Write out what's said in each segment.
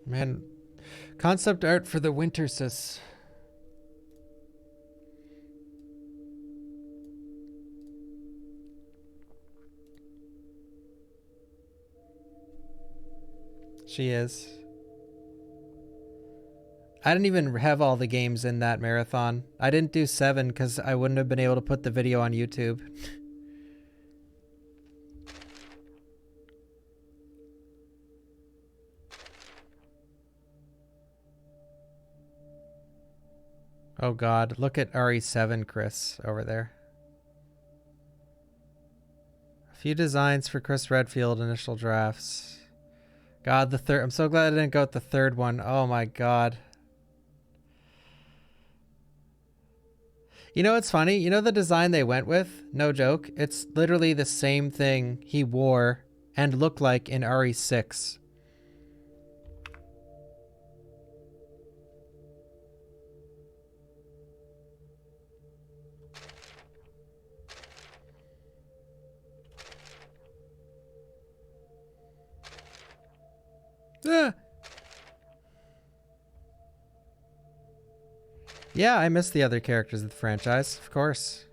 Man, concept art for the winter sis. She is. I didn't even have all the games in that marathon. I didn't do 7 because I wouldn't have been able to put the video on YouTube. Oh god, look at RE7, Chris, over there. A few designs for Chris Redfield initial drafts. God, the third. I'm so glad I didn't go with the third one. Oh my god. You know what's funny? You know the design they went with? No joke. It's literally the same thing he wore and looked like in RE6. Ah. Yeah, I miss the other characters of the franchise, of course.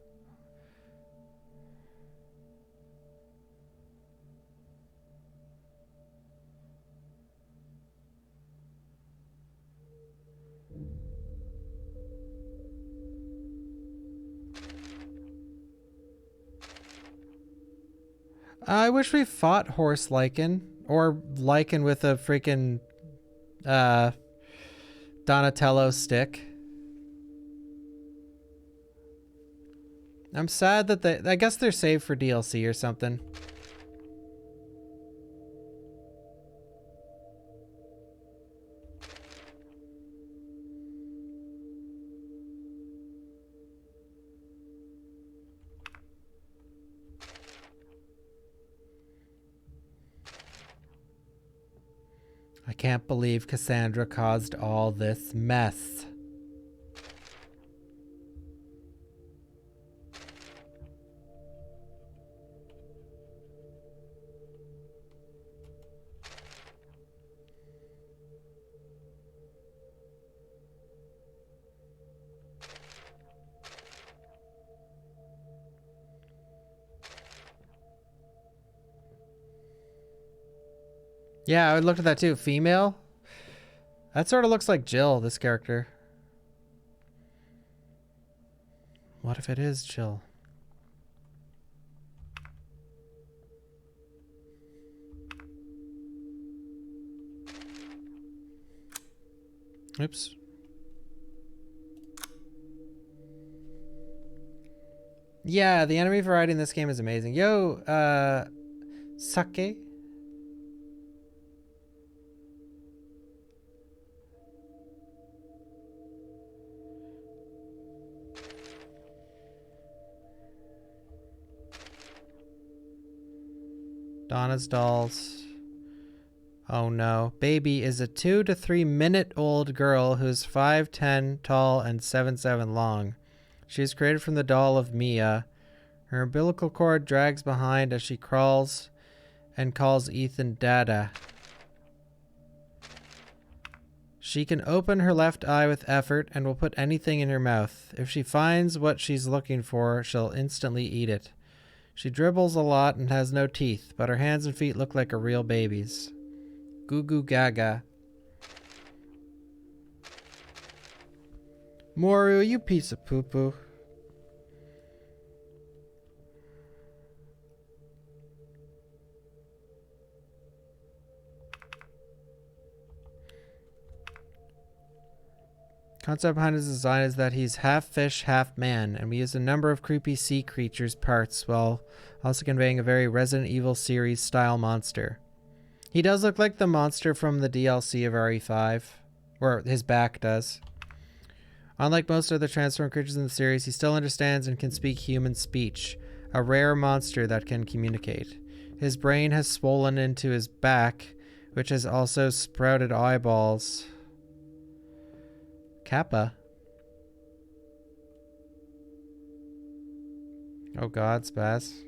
I wish we fought Horse Lycan, or Lycan with a freaking Donatello stick. I'm sad that I guess they're saved for DLC or something. I can't believe Cassandra caused all this mess. Yeah, I looked at that too. Female? That sort of looks like Jill, this character. What if it is Jill? Oops. Yeah, the enemy variety in this game is amazing. Yo, Sake? Donna's dolls. Oh no. Baby is a 2 to 3 minute old girl who's 5'10" tall and 7'7" long. She is created from the doll of Mia. Her umbilical cord drags behind as she crawls and calls Ethan Dada. She can open her left eye with effort and will put anything in her mouth. If she finds what she's looking for, she'll instantly eat it. She dribbles a lot and has no teeth, but her hands and feet look like a real baby's. Goo goo gaga. Moru, you piece of poo-poo. Concept behind his design is that he's half fish, half man, and we use a number of creepy sea creatures parts while also conveying a very Resident Evil series style monster. He does look like the monster from the DLC of RE5, or his back does. Unlike most other transformed creatures in the series, he still understands and can speak human speech, a rare monster that can communicate. His brain has swollen into his back, which has also sprouted eyeballs. Kappa. Oh god, Spaz.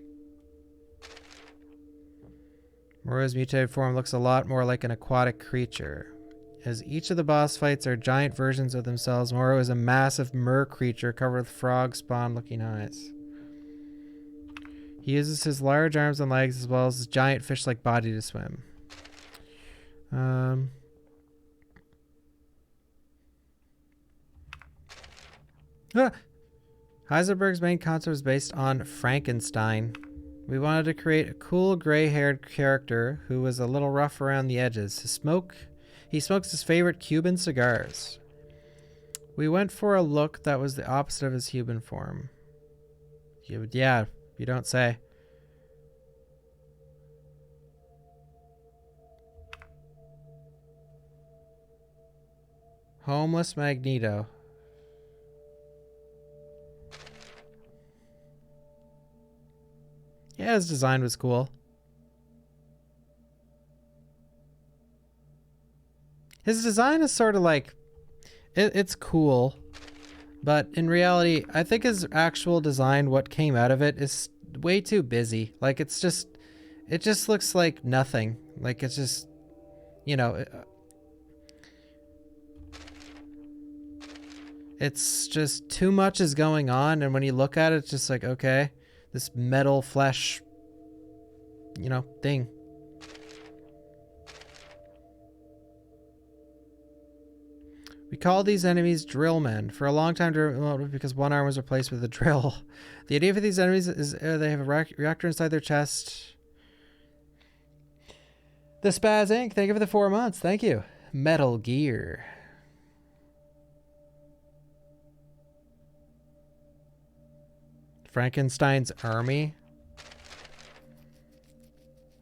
Moru's mutated form looks a lot more like an aquatic creature. as each of the boss fights are giant versions of themselves. Moro is a massive mer creature covered with frog spawn looking eyes. He uses his large arms and legs as well as his giant fish-like body to swim. Heisenberg's main concept was based on Frankenstein. We wanted to create a cool gray-haired character who was a little rough around the edges. He smokes his favorite Cuban cigars. We went for a look that was the opposite of his human form. Yeah, you don't say. Homeless Magneto. Yeah, his design was cool. His design is sort of like, it's cool, but in reality, I think his actual design, what came out of it, is way too busy. Like, it just looks like nothing. Like, it's just, you know, it's just too much is going on, and when you look at it, it's just like, okay, this metal flesh, you know, thing. We called these enemies drill men. For a long time, because one arm was replaced with a drill. The idea for these enemies is they have a reactor inside their chest. The Spaz Inc. Thank you for the 4 months. Thank you. Metal Gear. Frankenstein's army.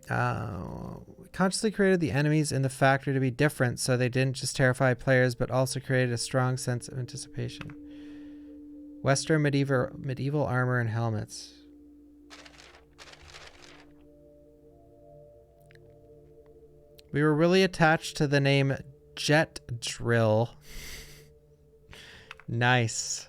We consciously created the enemies in the factory to be different, so they didn't just terrify players, but also created a strong sense of anticipation. Western medieval armor and helmets. We were really attached to the name Jet Drill. Nice.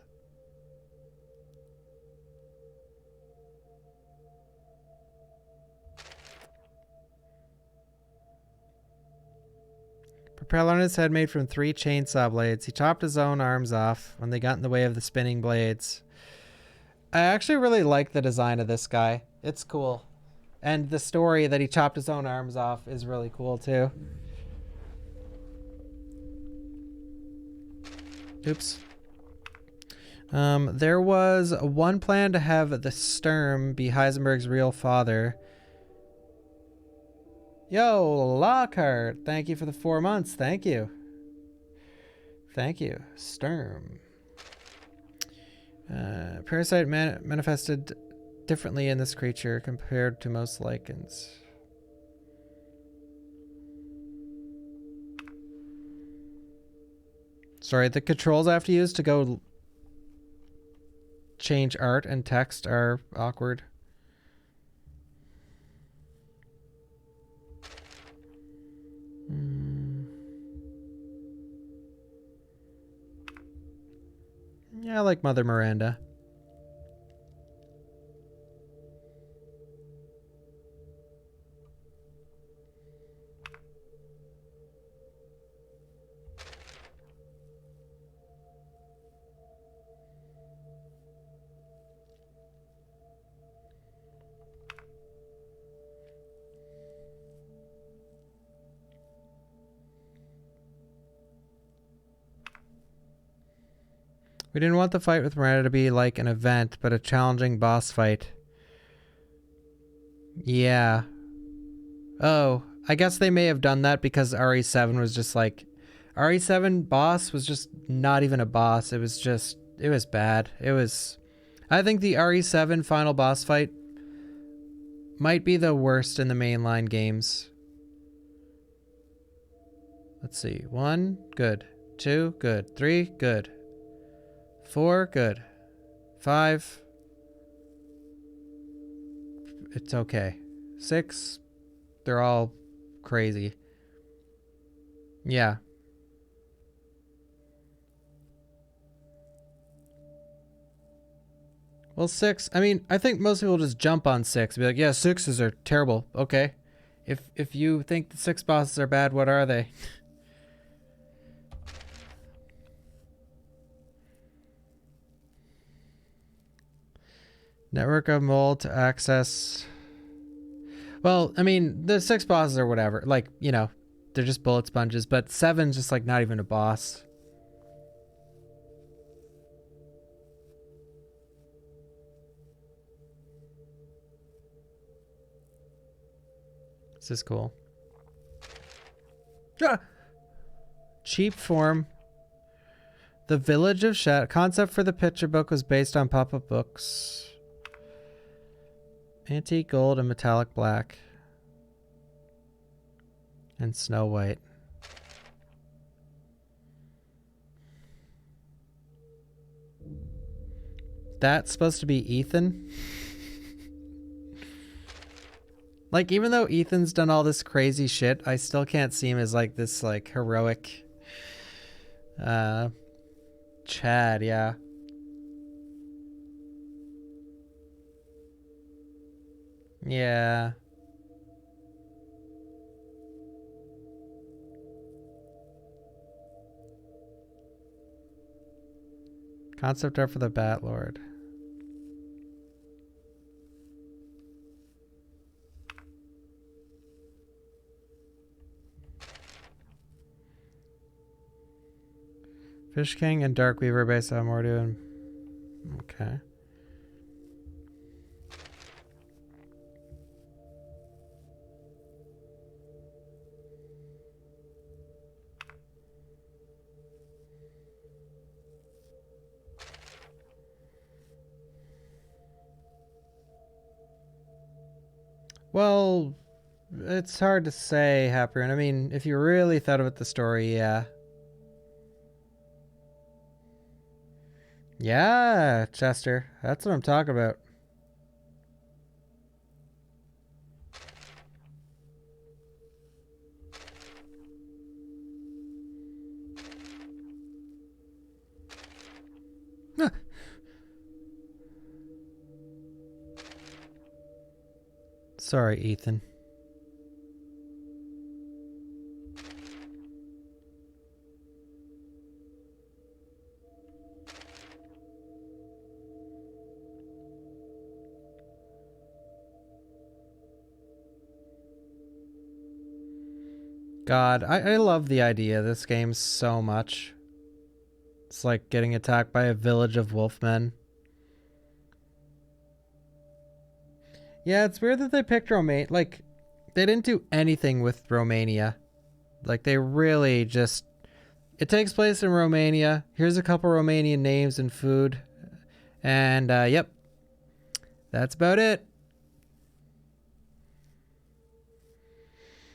Propeller on his head made from 3 chainsaw blades. He chopped his own arms off when they got in the way of the spinning blades. I actually really like the design of this guy. It's cool. And the story that he chopped his own arms off is really cool too. Oops. There was one plan to have the Sturm be Heisenberg's real father. Yo, Lockhart, thank you for the 4 months. Thank you. Thank you. Sturm. Parasite manifested differently in this creature compared to most lichens. Sorry, the controls I have to use to go change art and text are awkward. Yeah, I like Mother Miranda. We didn't want the fight with Miranda to be like an event, but a challenging boss fight. Yeah. Oh, I guess they may have done that because RE7 was just like... RE7 boss was just not even a boss. It was just... It was bad. It was... I think the RE7 final boss fight might be the worst in the mainline games. Let's see. 1, good. 2, good. 3, good. 4, good. 5, it's okay. 6, they're all crazy. Yeah. Well, 6, I mean, I think most people just jump on 6. Be like, yeah, 6s are terrible. Okay. If you think the 6 bosses are bad, what are they? Network of mold to access. Well, I mean, the 6 bosses or whatever, like, you know, they're just bullet sponges, but 7's just like not even a boss. This is cool. Ah! Cheap form. The Village of Shadow. Concept for the picture book was based on pop-up books. Antique gold and metallic black. And Snow White. That's supposed to be Ethan? Like, even though Ethan's done all this crazy shit, I still can't see him as like this like heroic Chad, yeah. Yeah. Concept art for the Bat Lord. Fish King and Dark Weaver based on Mordu and... Okay. Well, it's hard to say, Happy. I mean, if you really thought about the story, yeah. Yeah, Chester. That's what I'm talking about. Sorry, Ethan. God, I love the idea of this game so much. It's like getting attacked by a village of wolfmen. Yeah, it's weird that they picked Romania. Like, they didn't do anything with Romania. Like, they really just... It takes place in Romania. Here's a couple Romanian names and food. And, yep. That's about it.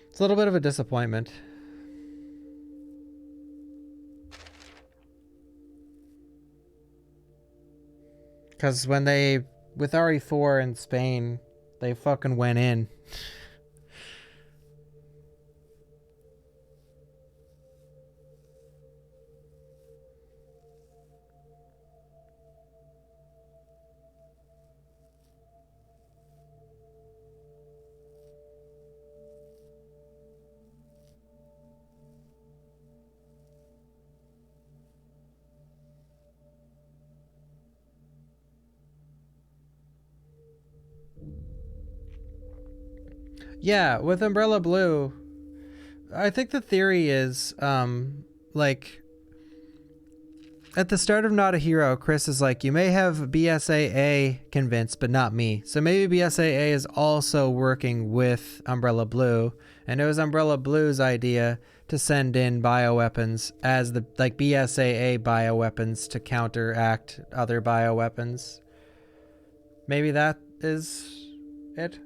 It's a little bit of a disappointment. Because when they... With RE4 in Spain, they fucking went in. Yeah, with Umbrella Blue, I think the theory is, like, at the start of Not a Hero, Chris is like, you may have BSAA convinced, but not me. So maybe BSAA is also working with Umbrella Blue, and it was Umbrella Blue's idea to send in bioweapons as the, like, BSAA bioweapons to counteract other bioweapons. Maybe that is it?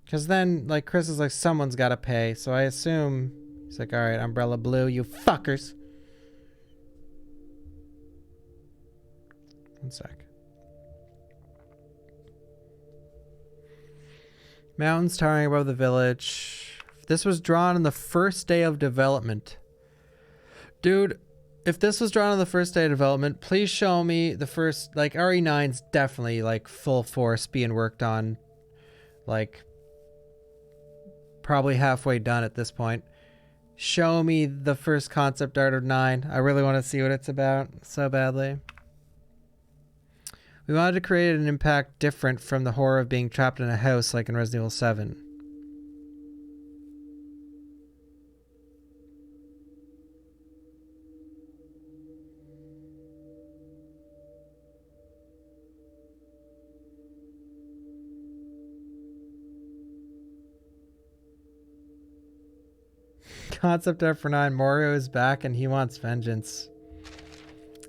Because then, like, Chris is like, someone's got to pay. So I assume he's like, all right, Umbrella Blue, you fuckers. One sec. Mountains towering above the village. This was drawn on the first day of development. Dude, if this was drawn on the first day of development, please show me the first, like, RE9's definitely, like, full force being worked on. Like... probably halfway done at this point. Show me the first concept art of 9. I really want to see what it's about so badly. We wanted to create an impact different from the horror of being trapped in a house like in Resident Evil 7. Concept art for 9. Mario is back and he wants vengeance.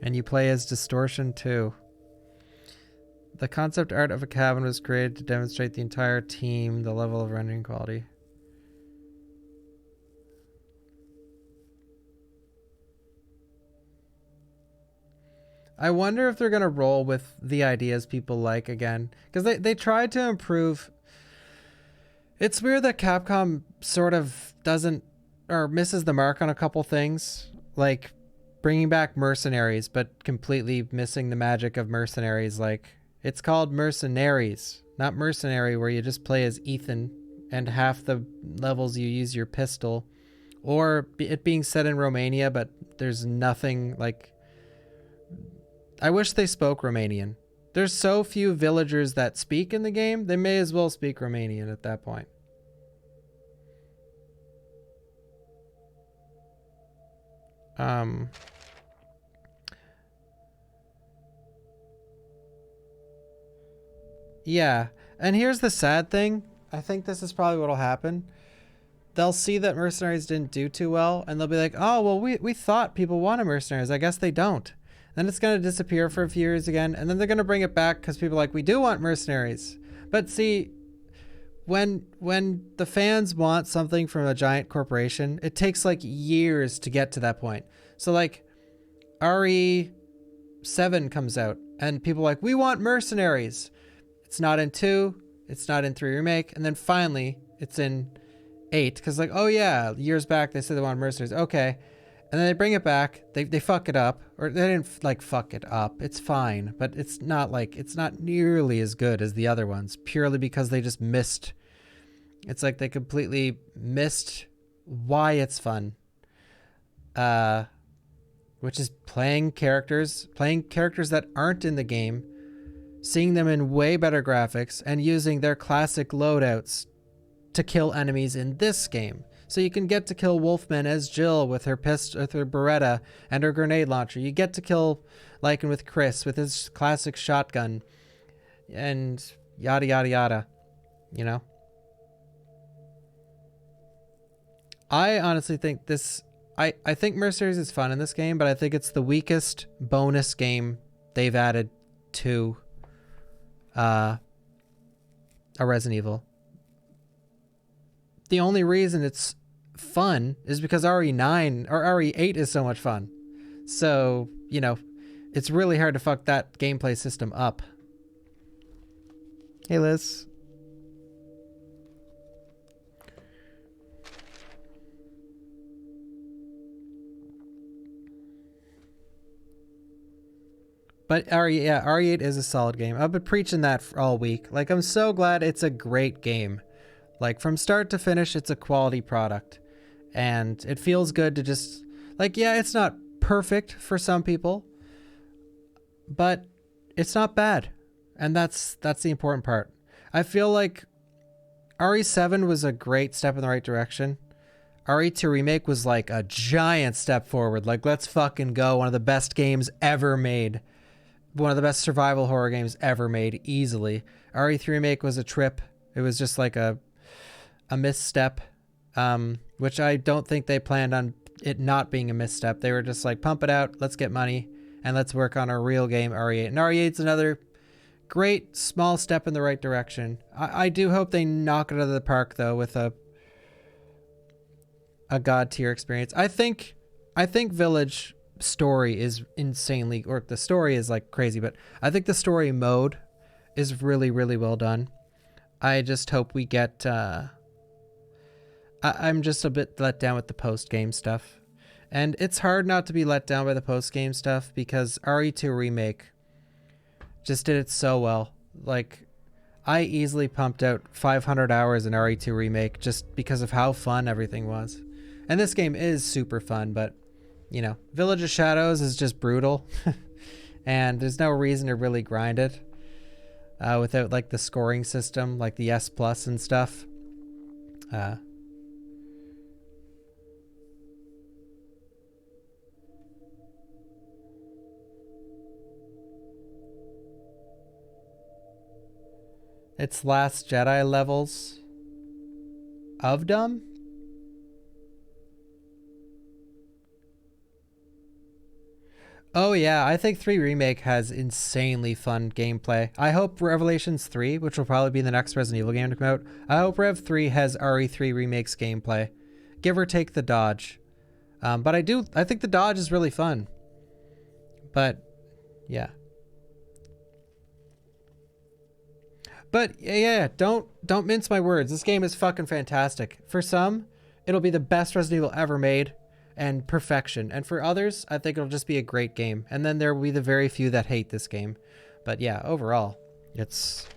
And you play as Distortion too. The concept art of a cabin was created to demonstrate the entire team, the level of rendering quality. I wonder if they're going to roll with the ideas people like again. Because they tried to improve. It's weird that Capcom sort of doesn't, or misses the mark on a couple things. Like bringing back Mercenaries, but completely missing the magic of Mercenaries. Like, it's called Mercenaries, not Mercenary, where you just play as Ethan and half the levels you use your pistol. Or it being set in Romania, but there's nothing like... I wish they spoke Romanian. There's so few villagers that speak in the game, they may as well speak Romanian at that point. Yeah, and here's the sad thing. I think this is probably what'll happen. They'll see that Mercenaries didn't do too well, and they'll be like, oh, well, we thought people wanted Mercenaries. I guess they don't. Then it's going to disappear for a few years again, and then they're going to bring it back because people are like, we do want Mercenaries. But see, when the fans want something from a giant corporation, it takes like years to get to that point. So like RE7 comes out, and people are like, we want Mercenaries. It's not in 2, it's not in 3 Remake, and then finally it's in 8, because like, oh yeah, years back they said they wanted Mercenaries, okay. And then they bring it back, they fuck it up, or they didn't like fuck it up, it's fine, but it's not nearly as good as the other ones, purely because they just missed, it's like they completely missed why it's fun. Which is playing characters that aren't in the game, seeing them in way better graphics, and using their classic loadouts to kill enemies in this game. So you can get to kill Wolfman as Jill with her pistol, with her Beretta and her grenade launcher. You get to kill Lycan with Chris with his classic shotgun, and yada yada yada, you know? I honestly think this... I think Mercenaries is fun in this game, but I think it's the weakest bonus game they've added to a Resident Evil. The only reason it's fun is because RE9 or RE8 is so much fun. So, you know, it's really hard to fuck that gameplay system up. Hey, Liz. But RE8 is a solid game. I've been preaching that for all week. Like, I'm so glad it's a great game. Like, from start to finish, it's a quality product. And it feels good to just... Like, yeah, it's not perfect for some people, but it's not bad. And that's the important part. I feel like RE7 was a great step in the right direction. RE2 Remake was like a giant step forward. Like, let's fucking go. One of the best games ever made. One of the best survival horror games ever made, easily. RE3 Remake was a trip. It was just like a misstep, which I don't think they planned on it not being a misstep. They were just like, pump it out, let's get money, and let's work on a real game, RE8. And RE8's another great small step in the right direction. I do hope they knock it out of the park, though, with a god tier experience. I think Village story is insanely, or the story is like crazy, but I think the story mode is really, really well done. I just hope we get I'm just a bit let down with the post-game stuff, and it's hard not to be let down by the post-game stuff because RE2 Remake just did it so well. Like, I easily pumped out 500 hours in RE2 Remake just because of how fun everything was. And this game is super fun, but, you know, Village of Shadows is just brutal. And there's no reason to really grind it without, like, the scoring system, like the S Plus and stuff. It's Last Jedi levels of dumb? Oh yeah, I think 3 Remake has insanely fun gameplay. I hope Revelations 3, which will probably be the next Resident Evil game to come out, I hope Rev 3 has RE3 Remake's gameplay. Give or take the dodge. But I think the dodge is really fun. But, yeah. But yeah, don't mince my words. This game is fucking fantastic. For some, it'll be the best Resident Evil ever made and perfection. And for others, I think it'll just be a great game. And then there will be the very few that hate this game. But yeah, overall, it's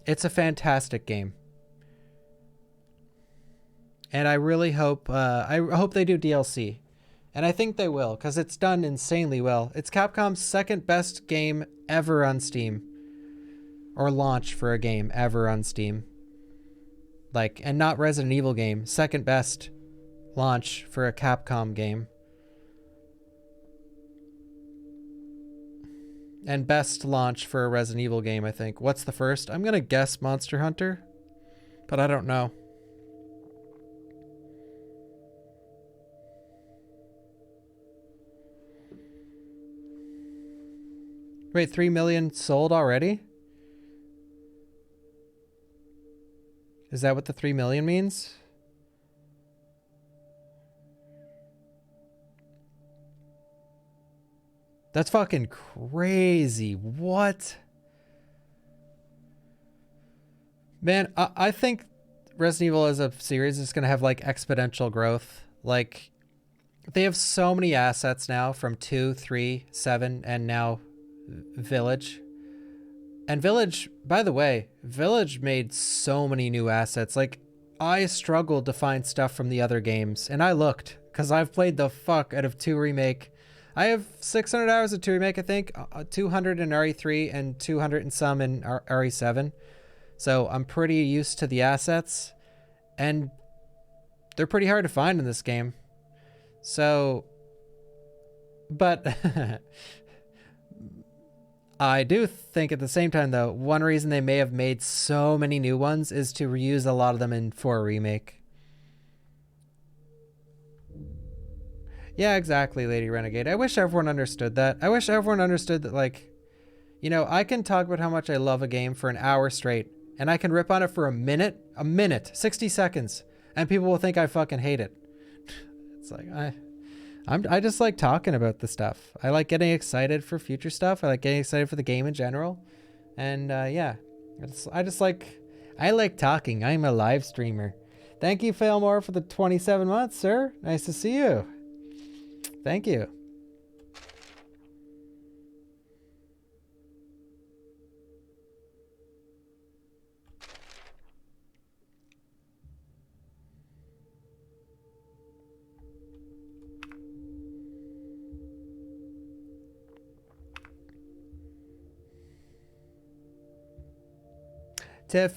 a fantastic game. And I really hope they do DLC. And I think they will, because it's done insanely well. It's Capcom's second best game ever on Steam. Or launch for a game ever on Steam. Like, and not Resident Evil game. Second best launch for a Capcom game. And best launch for a Resident Evil game, I think. What's the first? I'm going to guess Monster Hunter. But I don't know. Wait, 3 million sold already? Is that what the 3 million means? That's fucking crazy. What? Man, I think Resident Evil as a series is going to have like exponential growth. Like, they have so many assets now from 2, 3, 7, and now Village. And Village, by the way, Village made so many new assets. Like, I struggled to find stuff from the other games, and I looked, because I've played the fuck out of 2 Remake. I have 600 hours of 2 Remake, I think, 200 in RE3, and 200 and some in RE7. So I'm pretty used to the assets, and they're pretty hard to find in this game. So, but... I do think at the same time, though, one reason they may have made so many new ones is to reuse a lot of them in 4 Remake. Yeah, exactly, Lady Renegade. I wish everyone understood that. I wish everyone understood that, like, you know, I can talk about how much I love a game for an hour straight, and I can rip on it for a minute, 60 seconds, and people will think I fucking hate it. It's like, I just like talking about the stuff. I like getting excited for future stuff. I like getting excited for the game in general. And yeah, I like talking. I'm a live streamer. Thank you, Failmore, for the 27 months, sir. Nice to see you. Thank you.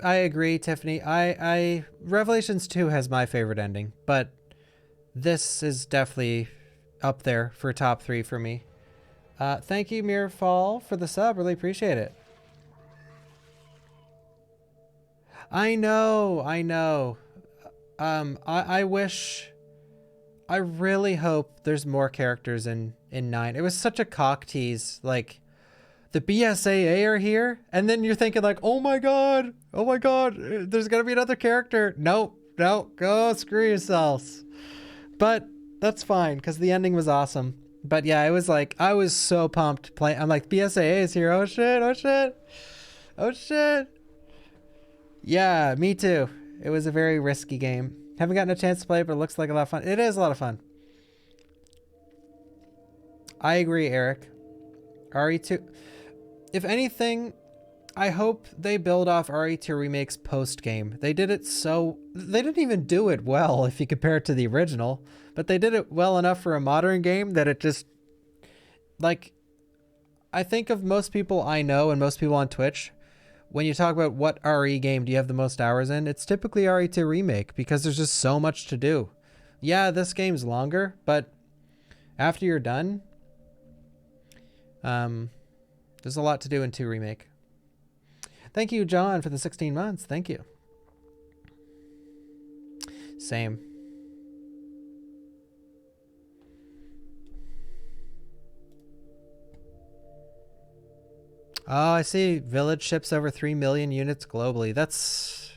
I agree, Tiffany. Revelations 2 has my favorite ending, but this is definitely up there for top 3 for me. Thank you, Mirfall, for the sub. Really appreciate it. I know. I really hope there's more characters in 9. It was such a cock tease, like, the BSAA are here, and then you're thinking like, oh my god, there's gonna be another character. Nope, go screw yourselves. But that's fine, because the ending was awesome. But yeah, it was like, I was so pumped playing. I'm like, BSAA is here. Oh shit. Yeah, me too. It was a very risky game. Haven't gotten a chance to play it, but it looks like a lot of fun. It is a lot of fun. I agree, Eric. RE2. If anything, I hope they build off RE2 Remake's post-game. They did it so... They didn't even do it well if you compare it to the original, but they did it well enough for a modern game that it just... Like, I think of most people I know and most people on Twitch, when you talk about what RE game do you have the most hours in, it's typically RE2 Remake because there's just so much to do. Yeah, this game's longer, but after you're done, there's a lot to do in 2 Remake. Thank you, John, for the 16 months. Thank you. Same. Oh, I see. Village ships over 3 million units globally. That's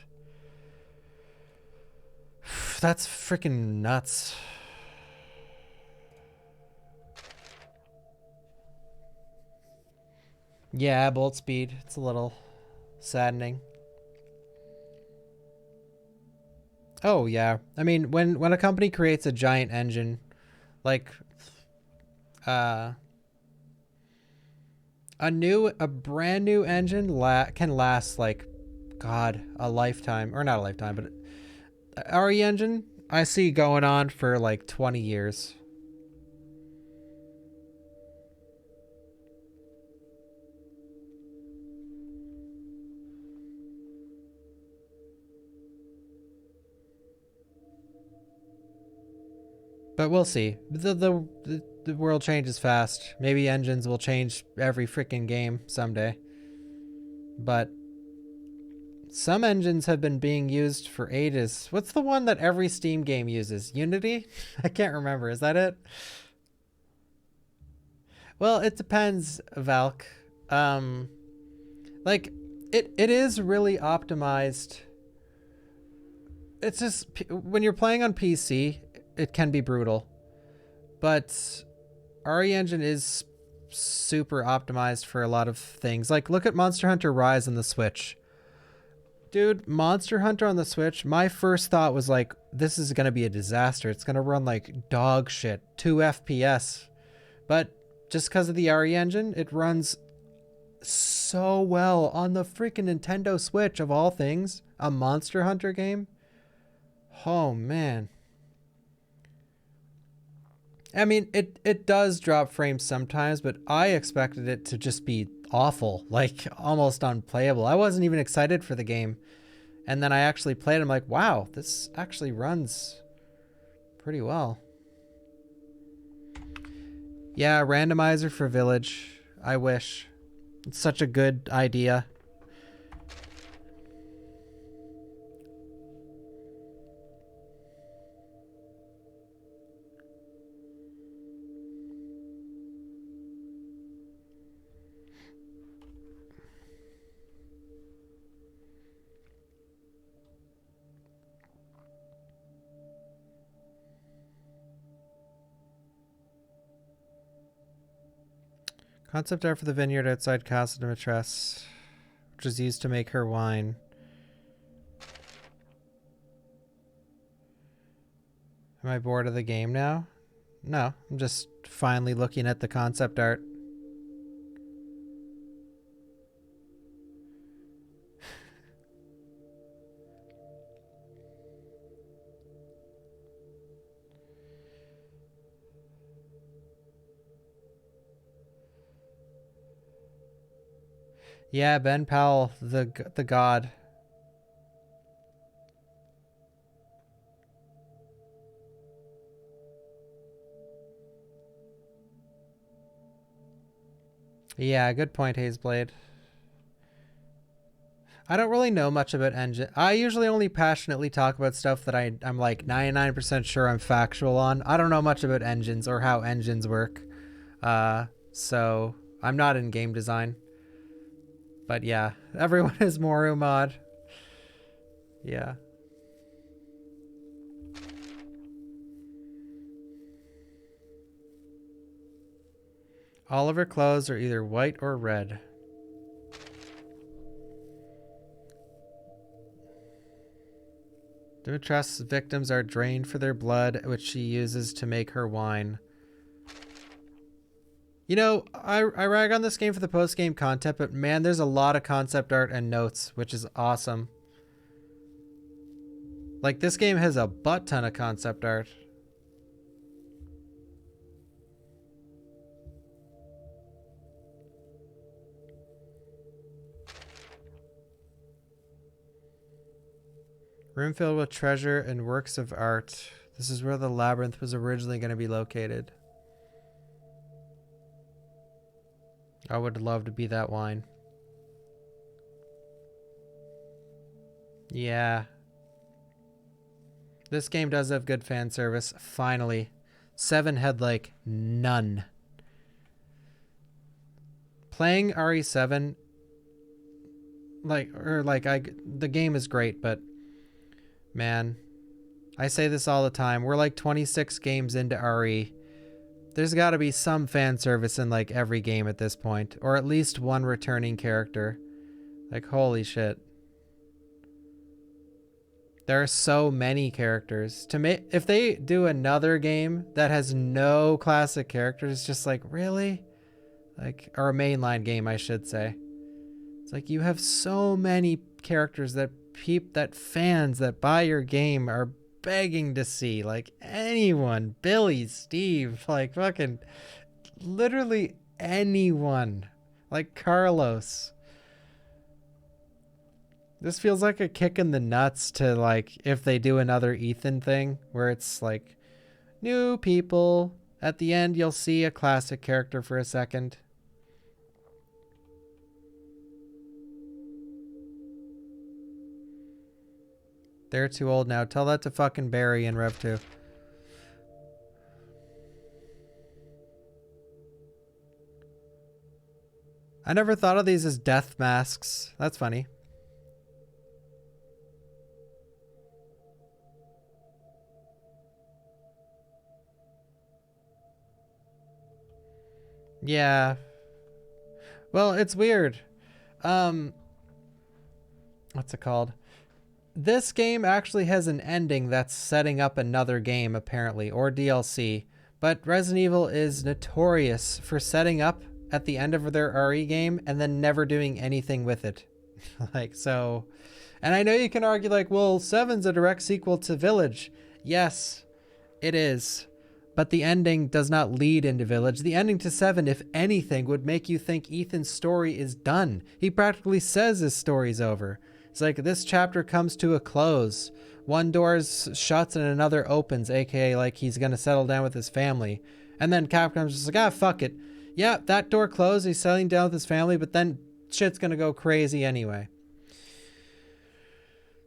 freaking nuts. Yeah, bolt speed. It's a little saddening. Oh, yeah. I mean, when a company creates a giant engine, like a brand new engine can last like, God, a lifetime, or not a lifetime, but RE engine I see going on for like 20 years. But we'll see. The world changes fast. Maybe engines will change every freaking game someday. But some engines have been being used for ages. What's the one that every Steam game uses? Unity? I can't remember. Is that it? Well, it depends, Valk. Like, it is really optimized. It's just, when you're playing on PC, it can be brutal. But RE Engine is super optimized for a lot of things. Like, look at Monster Hunter Rise on the Switch. Dude, Monster Hunter on the Switch, my first thought was like, this is going to be a disaster. It's going to run like dog shit, 2 FPS. But just because of the RE engine, it runs so well on the freaking Nintendo Switch, of all things. A Monster Hunter game. Oh, man. I mean, it does drop frames sometimes, but I expected it to just be awful, like almost unplayable. I wasn't even excited for the game. And then I actually played it. I'm like, wow, this actually runs pretty well. Yeah, randomizer for Village. I wish. It's such a good idea. Concept art for the vineyard outside Casa de Maîtresse, which is used to make her wine. Am I bored of the game now? No, I'm just finally looking at the concept art. Yeah, Ben Powell, the god. Yeah, good point, Hazeblade. I don't really know much about engine. I usually only passionately talk about stuff that I'm like 99% sure I'm factual on. I don't know much about engines or how engines work. So I'm not in game design. But yeah, everyone is Moru mod. Yeah. All of her clothes are either white or red. Dimitrescu's victims are drained for their blood, which she uses to make her wine. You know, I rag on this game for the post-game content, but man, there's a lot of concept art and notes, which is awesome. Like, this game has a butt ton of concept art. Room filled with treasure and works of art. This is where the labyrinth was originally going to be located. I would love to be that wine. Yeah. This game does have good fan service. Finally. 7 had like none. Playing RE7, the game is great, but man, I say this all the time. We're like 26 games into RE. There's got to be some fan service in like every game at this point, or at least one returning character. Like, holy shit. There are so many characters. If they do another game that has no classic characters, it's just like, really? Like, or a mainline game, I should say. It's like you have so many characters that fans that buy your game are begging to see. Like anyone, Billy, Steve, like fucking literally anyone. Like Carlos. This feels like a kick in the nuts to like if they do another Ethan thing where it's like new people. At the end you'll see a classic character for a second. They're too old now. Tell that to fucking Barry and Rev 2. I never thought of these as death masks. That's funny. Yeah. Well, it's weird. What's it called? This game actually has an ending that's setting up another game, apparently, or DLC. But Resident Evil is notorious for setting up at the end of their RE game and then never doing anything with it. Like, so... And I know you can argue, like, well, 7's a direct sequel to Village. Yes, it is. But the ending does not lead into Village. The ending to 7, if anything, would make you think Ethan's story is done. He practically says his story's over. It's like this chapter comes to a close. One door shuts and another opens, aka like he's gonna settle down with his family. And then Capcom's just like, ah, fuck it. Yeah, that door closed, he's settling down with his family, but then shit's gonna go crazy anyway.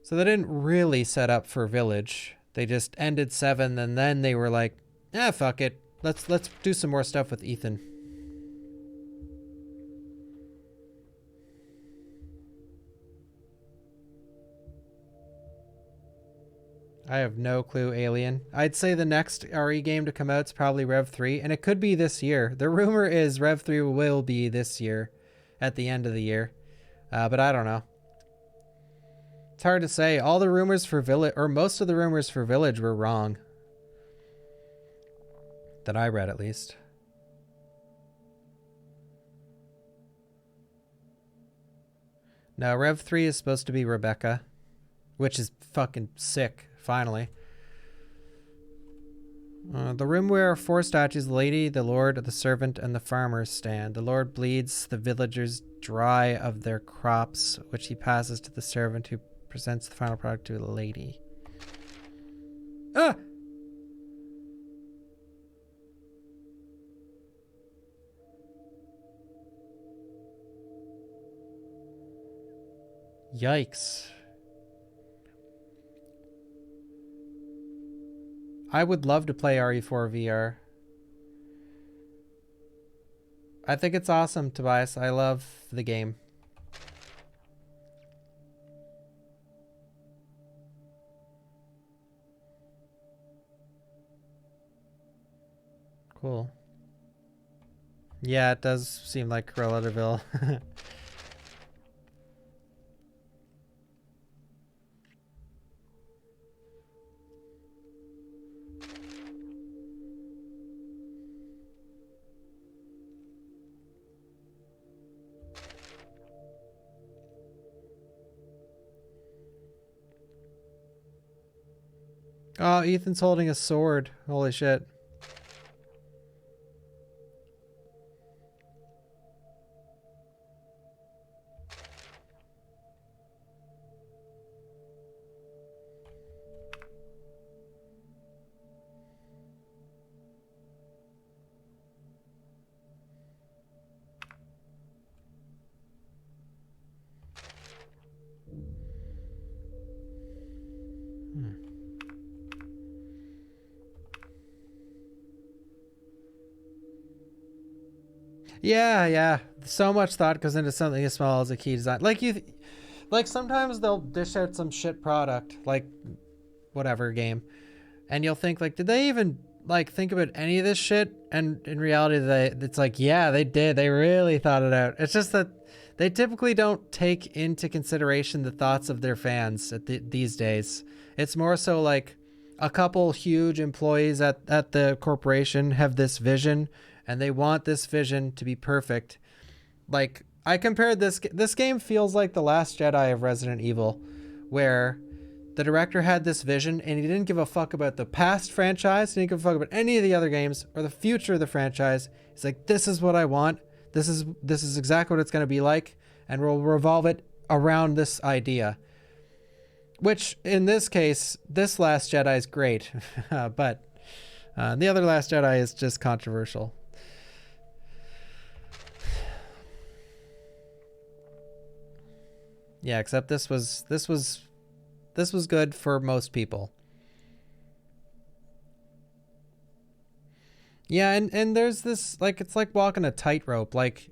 So they didn't really set up for Village. They just ended 7 and then they were like, ah, fuck it. Let's do some more stuff with Ethan. I have no clue, Alien. I'd say the next RE game to come out is probably Rev 3, and it could be this year. The rumor is Rev 3 will be this year, at the end of the year. But I don't know. It's hard to say. All the rumors for Village, or most of the rumors for Village were wrong. That I read, at least. No, Rev 3 is supposed to be Rebecca, which is fucking sick. Finally. The room where 4 statues, the lady, the lord, the servant, and the farmer stand. The lord bleeds the villagers dry of their crops, which he passes to the servant who presents the final product to the lady. Ah! Yikes. I would love to play RE4 VR. I think it's awesome, Tobias. I love the game. Cool. Yeah, it does seem like Cruella de Vil. Oh, Ethan's holding a sword. Holy shit. Yeah, yeah. So much thought goes into something as small as a key design. Like sometimes they'll dish out some shit product, like whatever game, and you'll think like, did they even like think about any of this shit? And in reality, it's like, yeah, they did. They really thought it out. It's just that they typically don't take into consideration the thoughts of their fans these days. It's more so like a couple huge employees at the corporation have this vision, and they want this vision to be perfect. Like I compared this game feels like The Last Jedi of Resident Evil, where the director had this vision and he didn't give a fuck about the past franchise, he didn't give a fuck about any of the other games or the future of the franchise. He's like, this is what I want. This is exactly what it's going to be like, and we'll revolve it around this idea. Which in this case, this Last Jedi is great, but the other Last Jedi is just controversial. Yeah, except this was good for most people. Yeah, and there's this, like, it's like walking a tightrope. Like,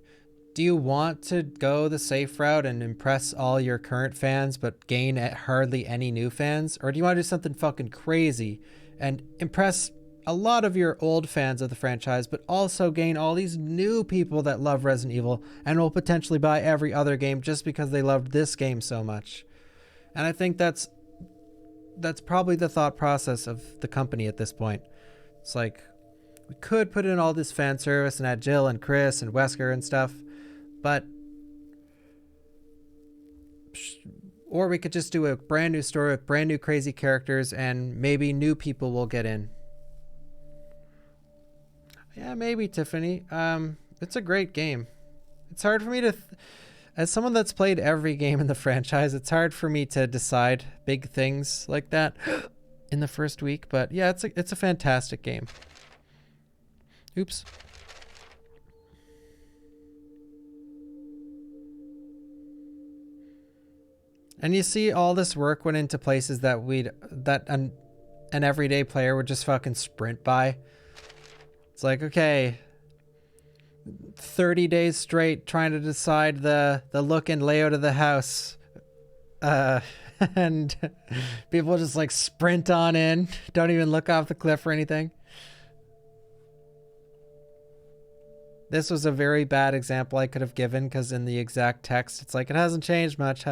do you want to go the safe route and impress all your current fans but gain hardly any new fans? Or do you want to do something fucking crazy and impress a lot of your old fans of the franchise but also gain all these new people that love Resident Evil and will potentially buy every other game just because they loved this game so much? And I think that's probably the thought process of the company at this point. It's like, we could put in all this fan service and add Jill and Chris and Wesker and stuff, but or we could just do a brand new story with brand new crazy characters and maybe new people will get in. Yeah, maybe, Tiffany. It's a great game. It's hard for me to as someone that's played every game in the franchise, it's hard for me to decide big things like that in the first week, but yeah, it's a fantastic game. Oops. And you see all this work went into places that an everyday player would just fucking sprint by. It's like, okay, 30 days straight trying to decide the look and layout of the house. And people just like sprint on in, don't even look off the cliff or anything. This was a very bad example I could have given because in the exact text, it's like, it hasn't changed much.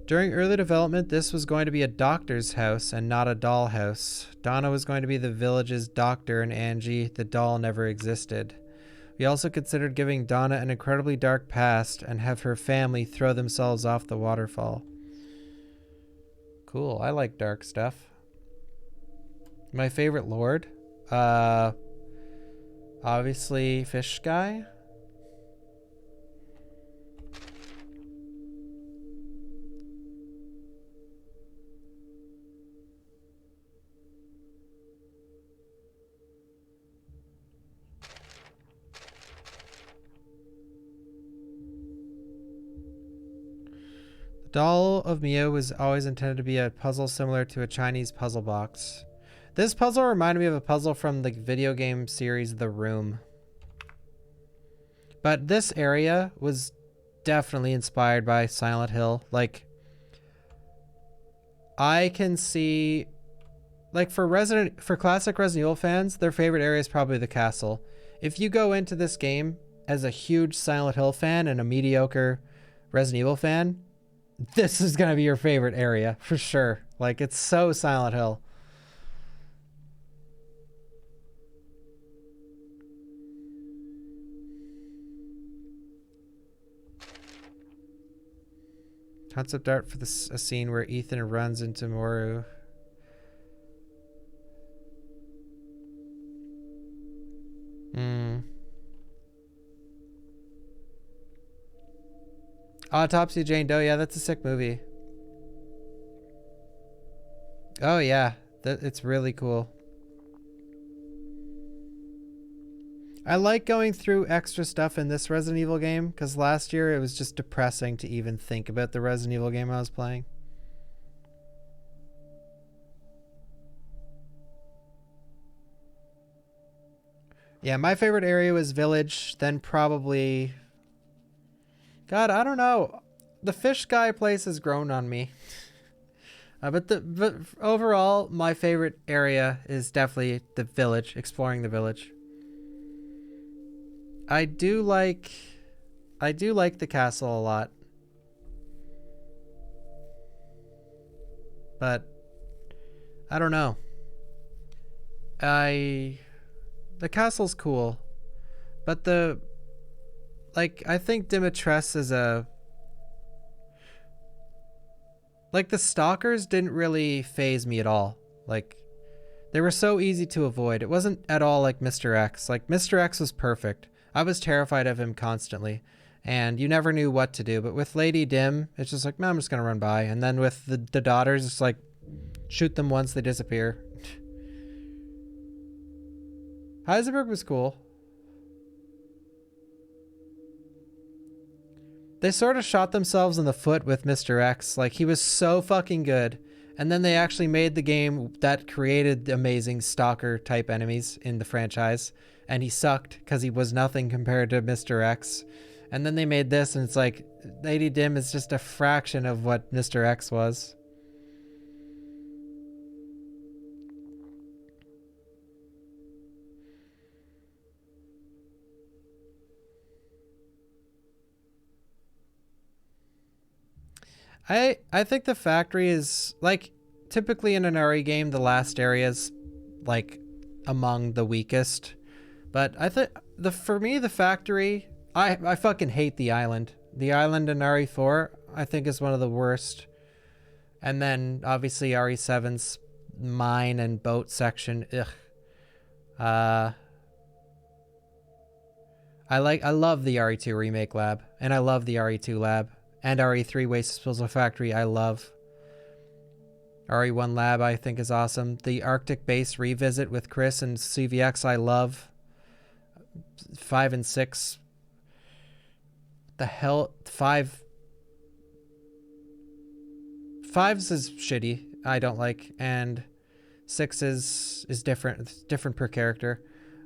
During early development, this was going to be a doctor's house and not a doll house. Donna was going to be the village's doctor, and Angie, the doll, never existed. We also considered giving Donna an incredibly dark past and have her family throw themselves off the waterfall. Cool, I like dark stuff. My favorite lord? Obviously Fish Guy. The Doll of Mio was always intended to be a puzzle similar to a Chinese puzzle box. This puzzle reminded me of a puzzle from the video game series The Room. But this area was definitely inspired by Silent Hill. Like, I can see, like, for classic Resident Evil fans, their favorite area is probably the castle. If you go into this game as a huge Silent Hill fan and a mediocre Resident Evil fan, this is going to be your favorite area for sure. Like, it's so Silent Hill. Concept art for this a scene where Ethan runs into Moru. Autopsy of Jane Doe. Yeah, that's a sick movie. Oh yeah, it's really cool. I like going through extra stuff in this Resident Evil game because last year it was just depressing to even think about the Resident Evil game I was playing. Yeah, my favorite area was Village, then probably... God, I don't know. The Fish Guy place has grown on me. But overall, my favorite area is definitely the Village, exploring the Village. I do like the castle a lot. But I don't know. The castle's cool. But I think Dimitrescu is the stalkers didn't really faze me at all. Like, they were so easy to avoid. It wasn't at all like Mr. X. Like, Mr. X was perfect. I was terrified of him constantly, and you never knew what to do. But with Lady Dim, it's just like, man, I'm just going to run by. And then with the daughters, it's like, shoot them once, they disappear. Heisenberg was cool. They sort of shot themselves in the foot with Mr. X. Like, he was so fucking good. And then they actually made the game that created the amazing stalker-type enemies in the franchise. And he sucked because he was nothing compared to Mr. X. And then they made this, and it's like, Lady Dim is just a fraction of what Mr. X was. I think the factory is, like, typically in an RE game, the last area is, like, among the weakest. But I think, for me, the factory, I fucking hate the island. The island in RE4, I think, is one of the worst. And then, obviously, RE7's mine and boat section, ugh. I love the RE2 remake lab, and I love the RE2 lab. And RE3 Waste Disposal Factory, I love. RE1 Lab, I think, is awesome. The Arctic Base revisit with Chris and CVX, I love. 5 and 6. The hell? 5. 5's is shitty. I don't like. And 6 is different. It's different per character.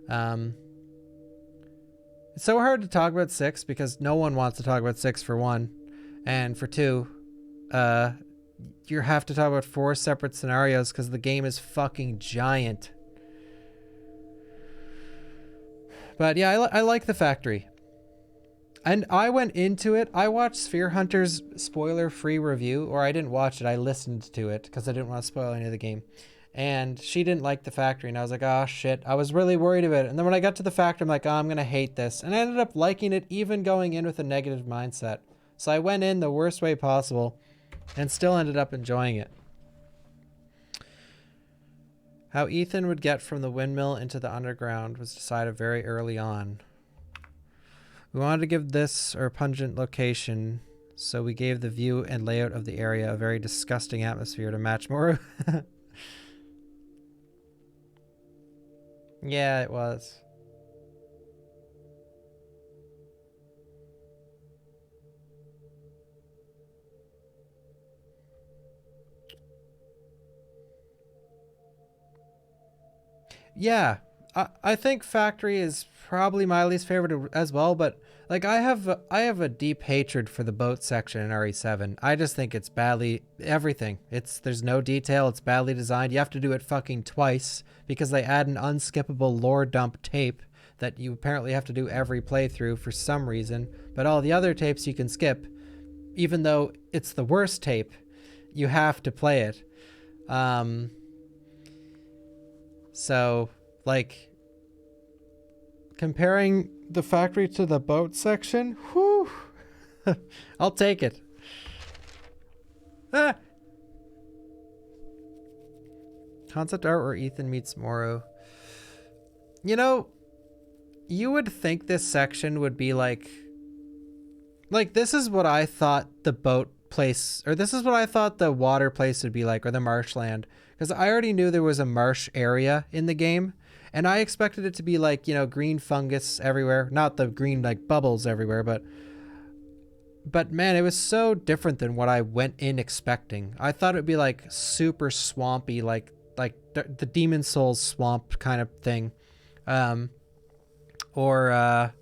It's so hard to talk about 6 because no one wants to talk about 6 for one. And for 2, you have to talk about 4 separate scenarios because the game is fucking giant. But yeah, I like the factory. And I went into it, I watched Sphere Hunter's spoiler-free review, or I didn't watch it, I listened to it because I didn't want to spoil any of the game. And she didn't like the factory, and I was like, oh shit, I was really worried about it. And then when I got to the factory, I'm like, oh, I'm going to hate this. And I ended up liking it, even going in with a negative mindset. So I went in the worst way possible and still ended up enjoying it. How Ethan would get from the windmill into the underground was decided very early on. We wanted to give this our pungent location, so we gave the view and layout of the area a very disgusting atmosphere to match more. Yeah, it was. Yeah, I think Factory is probably my least favorite as well, but like I have a deep hatred for the boat section in RE7. I just think it's badly everything. There's no detail, it's badly designed. You have to do it fucking twice because they add an unskippable lore dump tape that you apparently have to do every playthrough for some reason, but all the other tapes you can skip. Even though it's the worst tape, you have to play it. So, like, comparing the factory to the boat section, whew, I'll take it. Ah! Concept art where Ethan meets Morrow. You know, you would think this section would be like this is what I thought the boat place, or this is what I thought the water place would be like, or the marshland, because I already knew there was a marsh area in the game, and I expected it to be like, you know, green fungus everywhere, not the green like bubbles everywhere, but man, it was so different than what I went in expecting. I thought it would be like super swampy, like the Demon Souls swamp kind of thing, or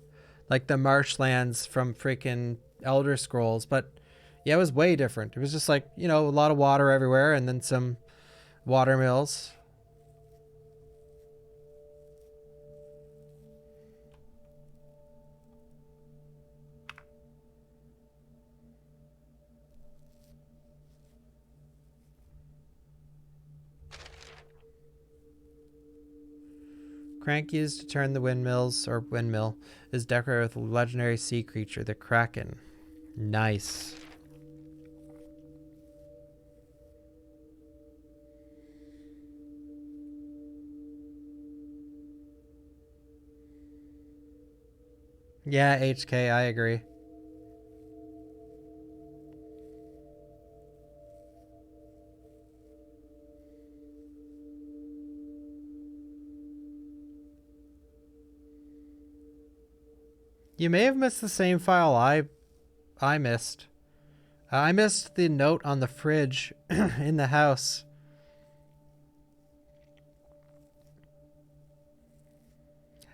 like the marshlands from freaking Elder Scrolls. But yeah, it was way different. It was just like, you know, a lot of water everywhere and then some water mills. Crank used to turn the windmills, or windmill, is decorated with a legendary sea creature, the Kraken. Nice. Yeah, HK, I agree. You may have missed the same file I missed. I missed the note on the fridge in the house.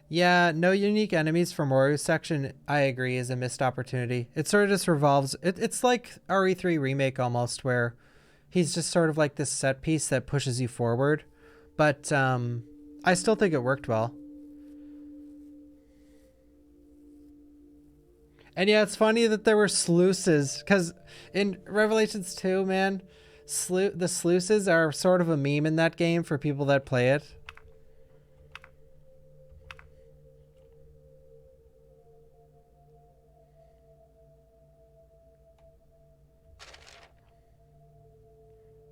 Yeah, no unique enemies for Moru's section, I agree, is a missed opportunity. It sort of just revolves... It's like RE3 Remake almost, where he's just sort of like this set piece that pushes you forward. But I still think it worked well. And yeah, it's funny that there were sluices, because in Revelations 2, man, the sluices are sort of a meme in that game for people that play it.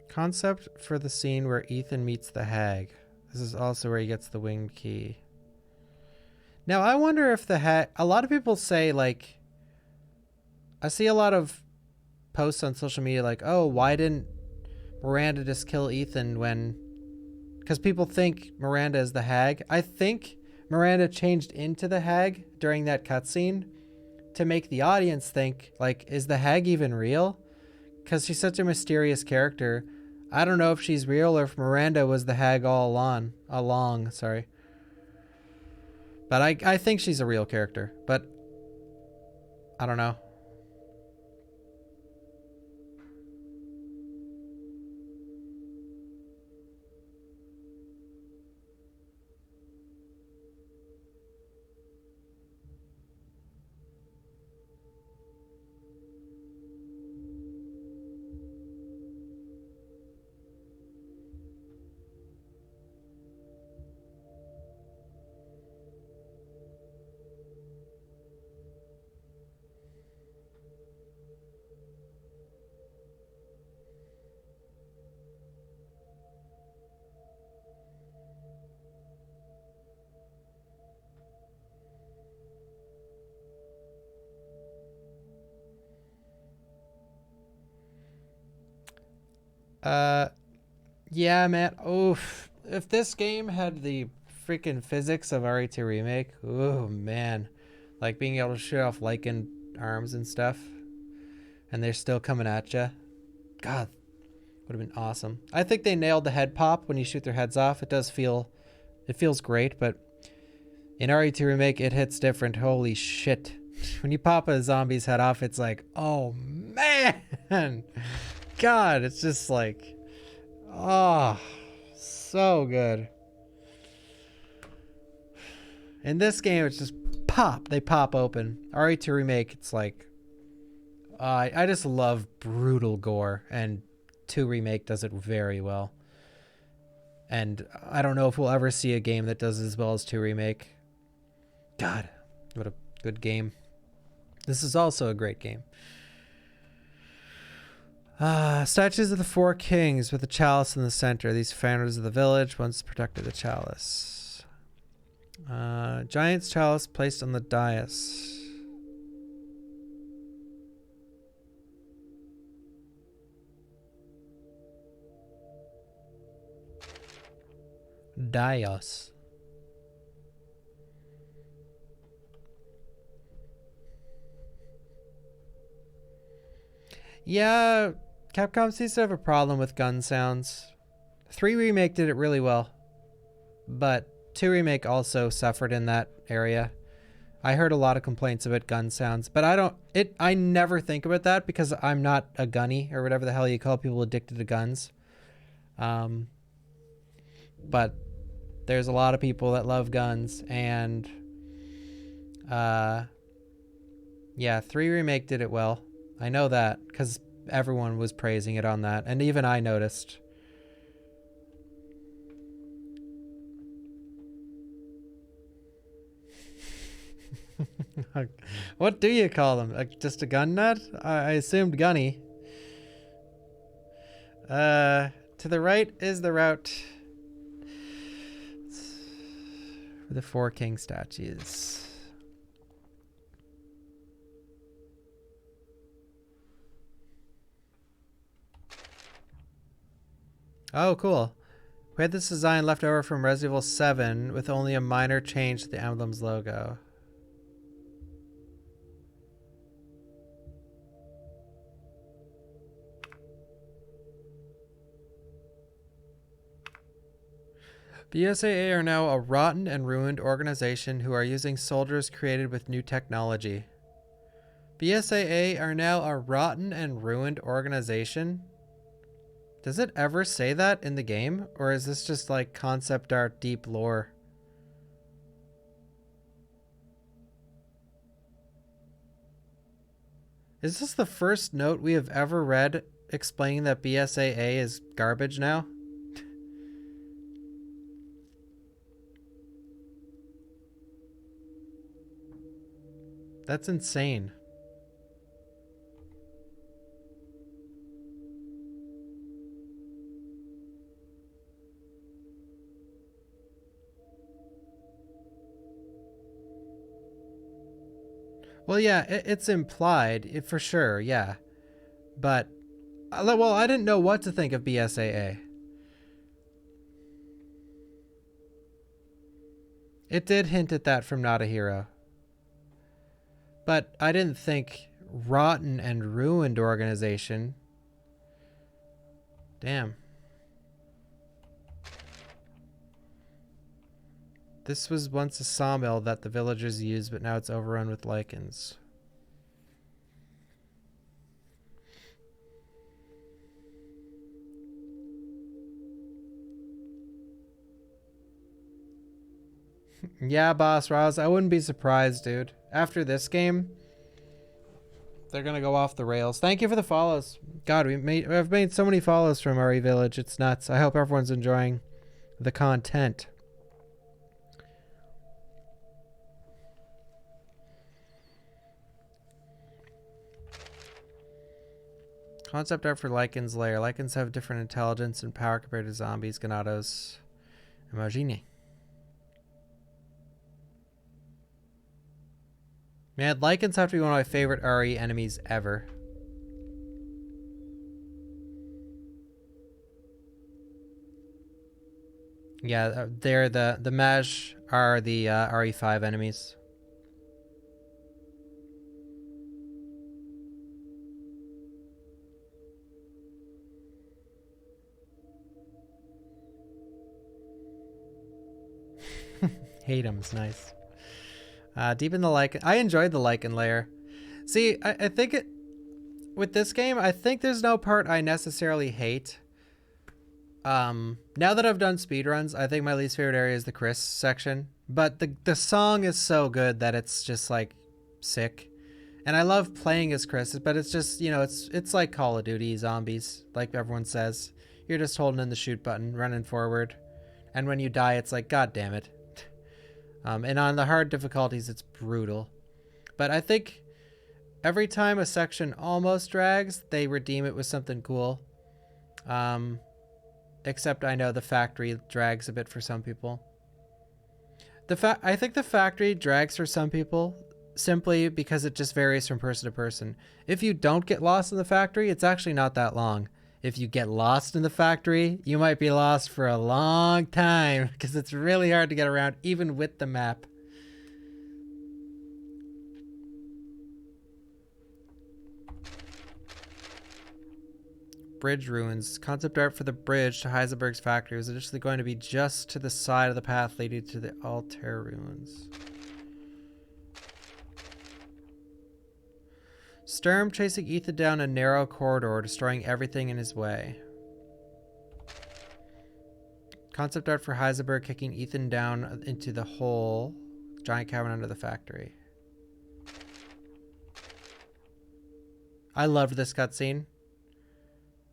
Concept for the scene where Ethan meets the hag. This is also where he gets the winged key. Now, I wonder if the hag... A lot of people say, like... I see a lot of posts on social media like, oh, why didn't Miranda just kill Ethan when... Because people think Miranda is the hag. I think Miranda changed into the hag during that cutscene to make the audience think, like, is the hag even real? Because she's such a mysterious character. I don't know if she's real or if Miranda was the hag all along, sorry. But I think she's a real character, but I don't know. Yeah, man. Oof. If this game had the freaking physics of RE2 Remake, oh man. Like being able to shoot off lichen arms and stuff, and they're still coming at you. God, would have been awesome. I think they nailed the head pop when you shoot their heads off. It feels great, but in RE2 Remake, it hits different. Holy shit. When you pop a zombie's head off, it's like, oh man. God, it's just like, oh, so good. In this game, it's just pop. They pop open. RE2 Remake, it's like, I just love brutal gore, and 2 Remake does it very well. And I don't know if we'll ever see a game that does as well as 2 Remake. God, what a good game. This is also a great game. Statues of the four kings with the chalice in the center. These founders of the village once protected the chalice. Giant's chalice placed on the dais. Dais. Yeah, Capcom seems to have a problem with gun sounds. 3 Remake did it really well, but 2 Remake also suffered in that area. I heard a lot of complaints about gun sounds, but I never think about that because I'm not a gunny or whatever the hell you call people addicted to guns. But there's a lot of people that love guns, and yeah, 3 Remake did it well. I know that because everyone was praising it on that, and even I noticed. What do you call them? Just a gun nut? I assumed gunny. To the right is the route for the four king statues. Oh, cool. We had this design left over from Resident Evil 7 with only a minor change to the emblem's logo. BSAA are now a rotten and ruined organization who are using soldiers created with new technology. BSAA are now a rotten and ruined organization? Does it ever say that in the game? Or is this just like concept art deep lore? Is this the first note we have ever read explaining that BSAA is garbage now? That's insane. Well, yeah, it's implied, for sure, yeah. But, well, I didn't know what to think of BSAA. It did hint at that from Not a Hero. But I didn't think rotten and ruined organization. Damn. This was once a sawmill that the villagers used, but now it's overrun with lichens. Yeah, Boss Rouse, I wouldn't be surprised, dude. After this game, they're gonna go off the rails. Thank you for the follows. God, I've made so many follows from RE Village. It's nuts. I hope everyone's enjoying the content. Concept art for Lycan's lair. Lycans have different intelligence and power compared to zombies, ganados, imagine. Man, Lycans have to be one of my favorite RE enemies ever. Yeah, they're the Maj are the RE5 enemies. Hate him, it's nice. Deep in the lichen. I enjoyed the lichen layer. See, I think it with this game, I think there's no part I necessarily hate. Now that I've done speedruns, I think my least favorite area is the Chris section. But the song is so good that it's just like sick. And I love playing as Chris, but it's just, you know, it's like Call of Duty zombies, like everyone says. You're just holding in the shoot button, running forward. And when you die, it's like, God damn it. And on the hard difficulties, it's brutal. But I think Every time a section almost drags, they redeem it with something cool. Except I know the factory drags a bit for some people. I think the factory drags for some people simply because it just varies from person to person. If you don't get lost in the factory, it's actually not that long. If you get lost in the factory, you might be lost for a long time because it's really hard to get around even with the map. Bridge ruins. Concept art for the bridge to Heisenberg's factory is initially going to be just to the side of the path leading to the Altair ruins. Sturm chasing Ethan down a narrow corridor, destroying everything in his way. Concept art for Heisenberg kicking Ethan down into the hole, giant cavern under the factory. I loved this cutscene.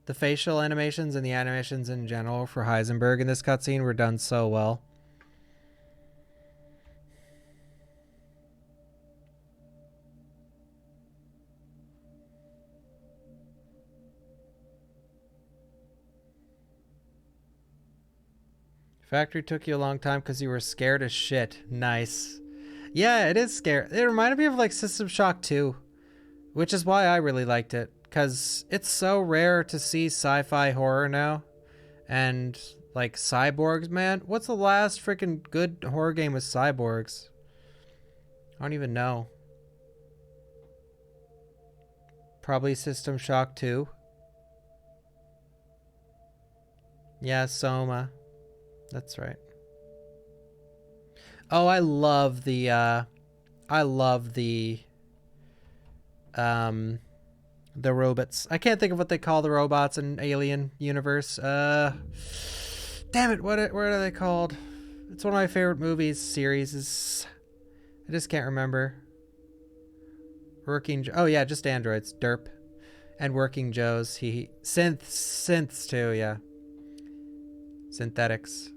The facial animations and the animations in general for Heisenberg in this cutscene were done so well. Factory took you a long time because you were scared as shit. Nice. Yeah, it is scary. It reminded me of like System Shock 2, which is why I really liked it. Because it's so rare to see sci-fi horror now. And like cyborgs, man. What's the last freaking good horror game with cyborgs? I don't even know. Probably System Shock 2. Yeah, Soma. That's right. Oh, I love the robots. I can't think of what they call the robots in Alien universe. Damn it, what are they called? It's one of my favorite movies series. I just can't remember. Oh yeah, just androids. Derp. And Working Joes. Synths too, yeah. Synthetics.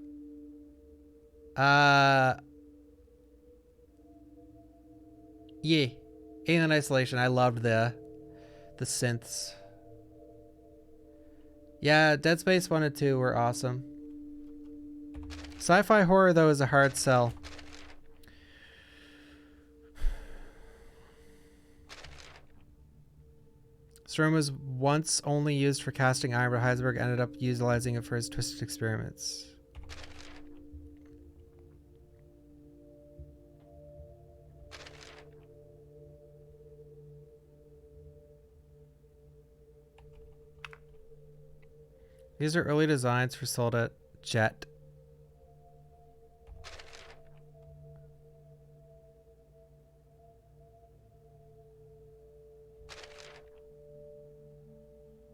Yeah. Alien Isolation. I loved the synths. Yeah, Dead Space 1 and 2 were awesome. Sci-fi horror, though, is a hard sell. Sturm was once only used for casting iron, but Heisenberg ended up utilizing it for his twisted experiments. These are early designs for sold at Jet.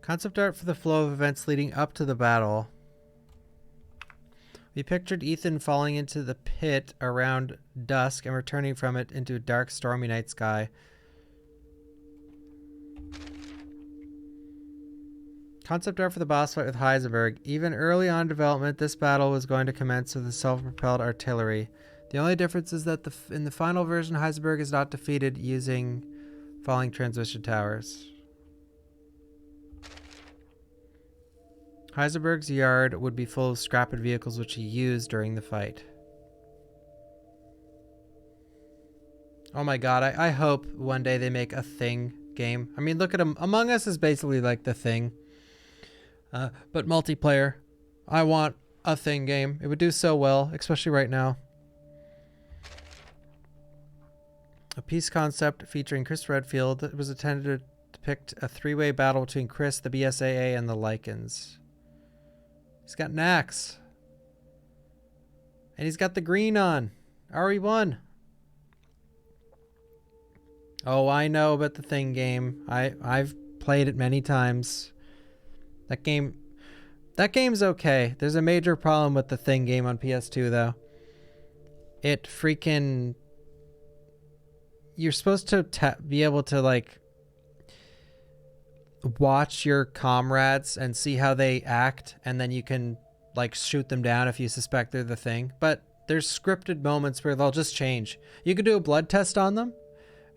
Concept art for the flow of events leading up to the battle. We pictured Ethan falling into the pit around dusk and returning from it into a dark, stormy night sky. Concept art for the boss fight with Heisenberg. Even early on in development, this battle was going to commence with the self-propelled artillery. The only difference is that in the final version, Heisenberg is not defeated using falling transmission towers. Heisenberg's yard would be full of scrapped vehicles which he used during the fight. Oh my god, I hope one day they make a Thing game. I mean, look at them. Among Us is basically like the Thing. But multiplayer. I want a Thing game. It would do so well, especially right now. A peace concept featuring Chris Redfield that was intended to depict a three-way battle between Chris, the BSAA, and the Lycans. He's got an axe. And he's got the green on. RE1. Oh, I know about the Thing game. I've played it many times. That game's okay. There's a major problem with the Thing game on PS2 though. It freaking... You're supposed to be able to like watch your comrades and see how they act, and then you can like shoot them down if you suspect they're the Thing. But there's scripted moments where they'll just change. You could do a blood test on them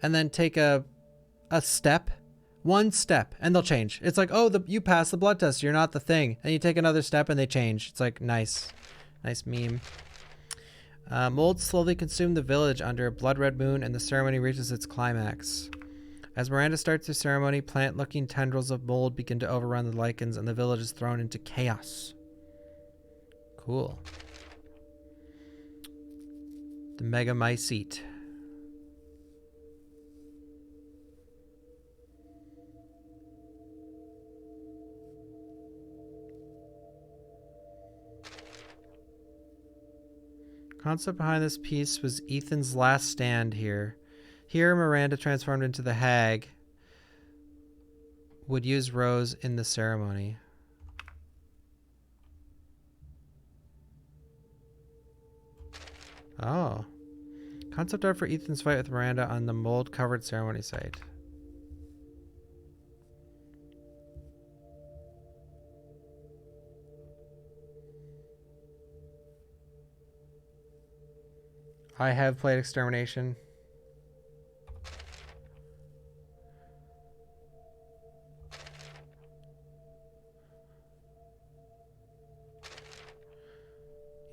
and then take a a step, one step, and they'll change. It's like, oh, you passed the blood test. You're not the thing. And you take another step and they change. It's like, nice. Nice meme. Mold slowly consumed the village under a blood-red moon, and the ceremony reaches its climax. As Miranda starts her ceremony, plant-looking tendrils of mold begin to overrun the lichens, and the village is thrown into chaos. Cool. The Megamycete. Concept behind this piece was Ethan's last stand here. Here, Miranda, transformed into the hag, would use Rose in the ceremony. Oh. Concept art for Ethan's fight with Miranda on the mold-covered ceremony site. I have played Extermination.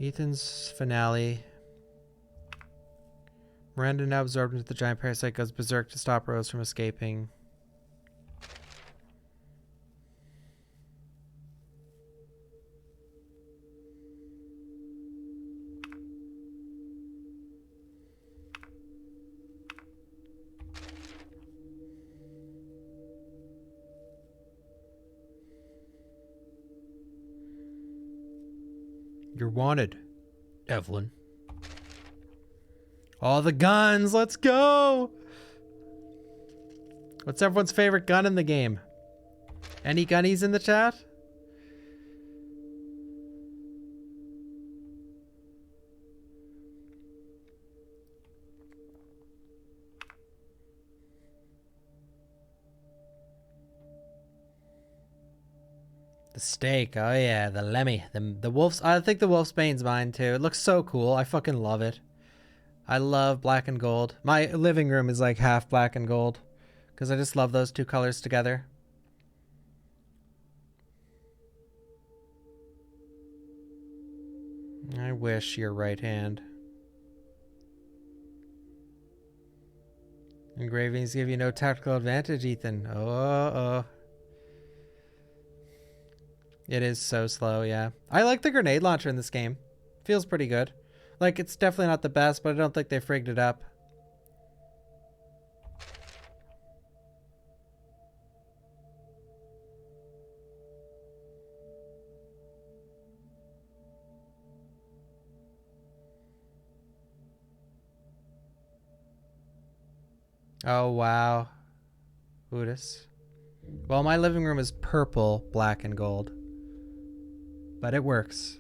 Ethan's finale. Miranda, now absorbed into the giant parasite, goes berserk to stop Rose from escaping. You're wanted, Evelyn. All the guns, let's go! What's everyone's favorite gun in the game? Any gunnies in the chat? The steak, oh yeah, the Lemmy. The wolf's, I think the wolf's bane's mine too. It looks so cool, I fucking love it. I love black and gold. My living room is like half black and gold because I just love those two colors together. I wish your right hand. Engravings give you no tactical advantage, Ethan. Oh. It is so slow, yeah. I like the grenade launcher in this game. Feels pretty good. Like, it's definitely not the best, but I don't think they frigged it up. Oh, wow. Otis. Well, my living room is purple, black, and gold. But it works.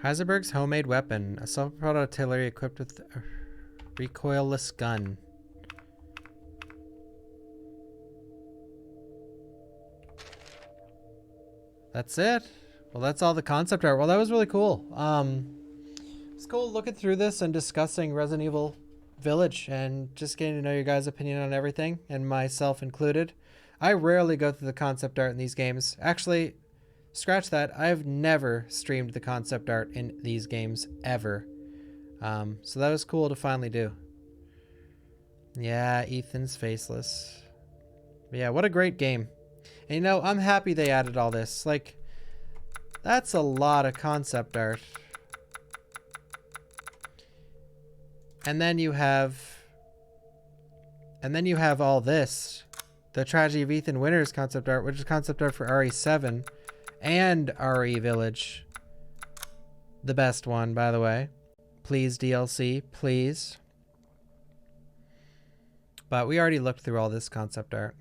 Heisenberg's homemade weapon. A self-propelled artillery equipped with a recoilless gun. That's it. Well, that's all the concept art. Well, that was really cool. It's cool looking through this and discussing Resident Evil Village and just getting to know your guys' opinion on everything, and myself included. I rarely go through the concept art in these games. Actually, scratch that. I've never streamed the concept art in these games ever. So that was cool to finally do. Yeah, Ethan's faceless. But yeah, what a great game. And you know, I'm happy they added all this. Like, that's a lot of concept art. And then you have all this. The Tragedy of Ethan Winters concept art, which is concept art for RE7 and RE Village. The best one, by the way. Please, DLC, please. But we already looked through all this concept art.